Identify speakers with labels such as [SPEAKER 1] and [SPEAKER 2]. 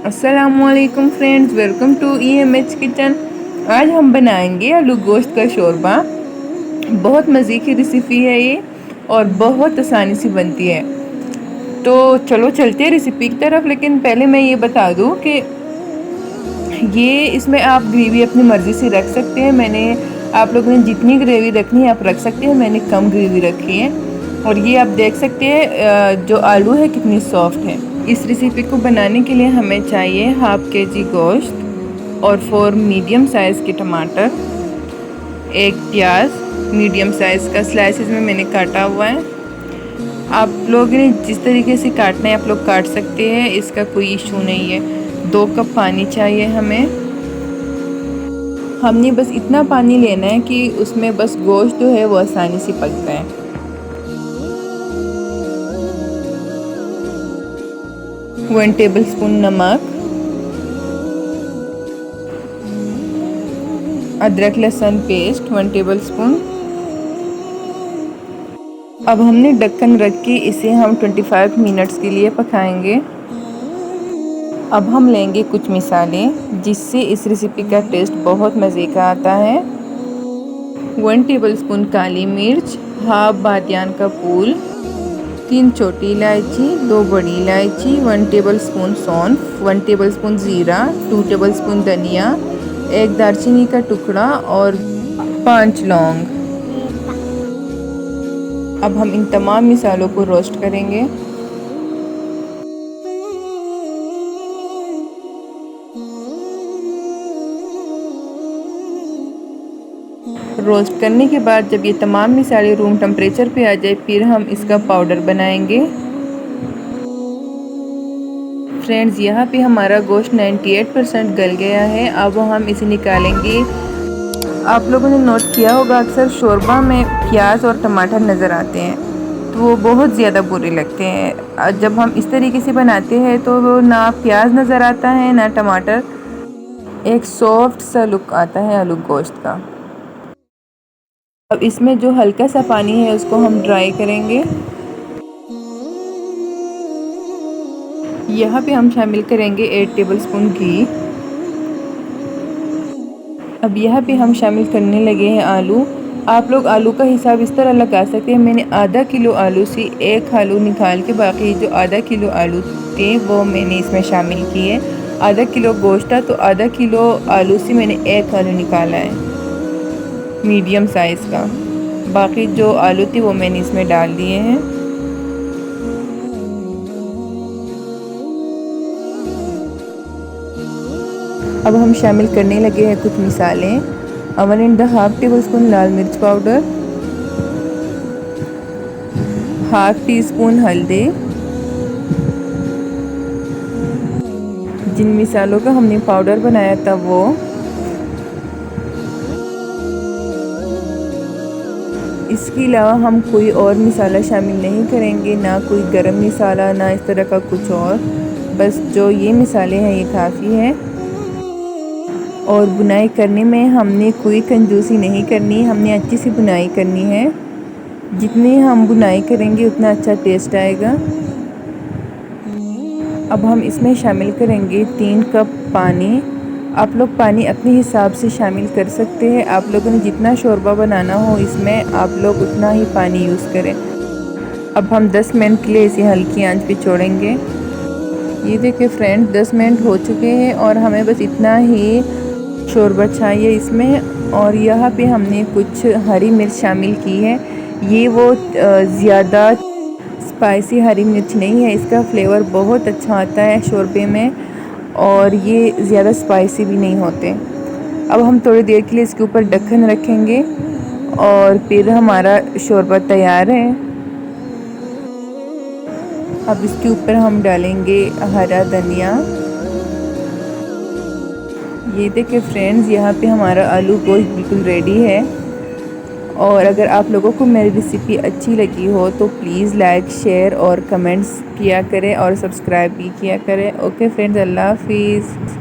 [SPEAKER 1] अस्सलामुअलैकुम friends, welcome to EMH kitchen. आज हम बनाएंगे आलू गोश्त का शोरबा। बहुत मज़े की रेसिपी है ये और बहुत आसानी से बनती है। तो चलो चलते हैं रेसिपी की तरफ। लेकिन पहले मैं ये बता दूं कि ये इसमें आप ग्रेवी अपनी मर्ज़ी से रख सकते हैं। आप लोगों ने जितनी ग्रेवी रखनी है आप रख सकते हैं। मैंने कम ग्रेवी रखी है और ये आप देख सकते हैं जो आलू है कितनी सॉफ्ट है। इस रेसिपी को बनाने के लिए हमें चाहिए हाफ के जी गोश्त और 4 मीडियम साइज़ के टमाटर, एक प्याज मीडियम साइज़ का स्लाइसेस में मैंने काटा हुआ है। आप लोग ने जिस तरीके से काटना है आप लोग काट सकते हैं, इसका कोई इशू नहीं है। 2 कप पानी चाहिए हमें। हमने बस इतना पानी लेना है कि उसमें बस गोश्त जो है वो आसानी से पक जाए। 1 टेबलस्पून नमक, अदरक लहसुन पेस्ट 1 टेबलस्पून। अब हमने ढक्कन रख के इसे हम 25 मिनट्स के लिए पकाएंगे। अब हम लेंगे कुछ मिसाले जिससे इस रेसिपी का टेस्ट बहुत मज़े का आता है। 1 टेबलस्पून काली मिर्च, हाफ बादियान का फूल, 3 छोटी इलायची, 2 बड़ी इलायची, 1 टेबलस्पून सौंफ, 1 टेबलस्पून ज़ीरा, 2 टेबलस्पून धनिया, 1 दालचीनी का टुकड़ा और 5 लौंग। अब हम इन तमाम मिसालों को रोस्ट करेंगे। रोस्ट करने के बाद जब ये तमाम मिसाले रूम टेम्परेचर पे आ जाए फिर हम इसका पाउडर बनाएंगे। फ्रेंड्स, यहाँ पे हमारा गोश्त 98% गल गया है। अब हम इसे निकालेंगे। आप लोगों ने नोट किया होगा अक्सर शोरबा में प्याज और टमाटर नज़र आते हैं तो वो बहुत ज़्यादा बुरे लगते हैं। जब हम इस तरीके से बनाते हैं तो वो ना प्याज नज़र आता है ना टमाटर, एक सॉफ्ट सा लुक आता है आलू गोश्त का। अब इसमें जो हल्का सा पानी है उसको हम ड्राई करेंगे। यहाँ पे हम शामिल करेंगे 8 टेबलस्पून घी। अब यहाँ पे हम शामिल करने लगे हैं आलू। आप लोग आलू का हिसाब इस तरह लगा सकते हैं। मैंने आधा किलो आलू से एक आलू निकाल के बाकी जो आधा किलो आलू थे वो मैंने इसमें शामिल किए। आधा किलो गोश्त था तो आधा किलो आलू से मैंने एक आलू निकाला है मीडियम साइज़ का। बाकी जो आलू थे वो मैंने इसमें डाल दिए हैं। अब हम शामिल करने लगे हैं कुछ मिसालें। 1.5 टेबलस्पून लाल मिर्च पाउडर, हाफ टी स्पून हल्दी। जिन मिसालों का हमने पाउडर बनाया था वो, इसके अलावा हम कोई और मिसाला शामिल नहीं करेंगे, ना कोई गरम मसाला ना इस तरह का कुछ और। बस जो ये मिसाले हैं ये काफ़ी है। और बुनाई करने में हमने कोई कंजूसी नहीं करनी, हमने अच्छी सी बुनाई करनी है। जितनी हम बुनाई करेंगे उतना अच्छा टेस्ट आएगा। अब हम इसमें शामिल करेंगे 3 कप पानी। आप लोग पानी अपने हिसाब से शामिल कर सकते हैं। आप लोगों ने जितना शोरबा बनाना हो इसमें आप लोग उतना ही पानी यूज़ करें। अब हम 10 मिनट के लिए इसे हल्की आंच पे छोड़ेंगे। ये देखिए फ्रेंड, 10 मिनट हो चुके हैं और हमें बस इतना ही शोरबा चाहिए इसमें। और यहाँ पे हमने कुछ हरी मिर्च शामिल की है। ये वो ज़्यादा स्पाइसी हरी मिर्च नहीं है, इसका फ्लेवर बहुत अच्छा आता है शोरबे में और ये ज़्यादा स्पाइसी भी नहीं होते। अब हम थोड़ी देर के लिए इसके ऊपर ढक्कन रखेंगे और फिर हमारा शोरबा तैयार है। अब इसके ऊपर हम डालेंगे हरा धनिया। ये देखिए फ्रेंड्स, यहाँ पे हमारा आलू गोश्त बिल्कुल रेडी है। और अगर आप लोगों को मेरी रेसिपी अच्छी लगी हो तो प्लीज़ लाइक, शेयर और कमेंट्स किया करें और सब्सक्राइब भी किया करें। ओके फ्रेंड्स, अल्लाह हाफिज़।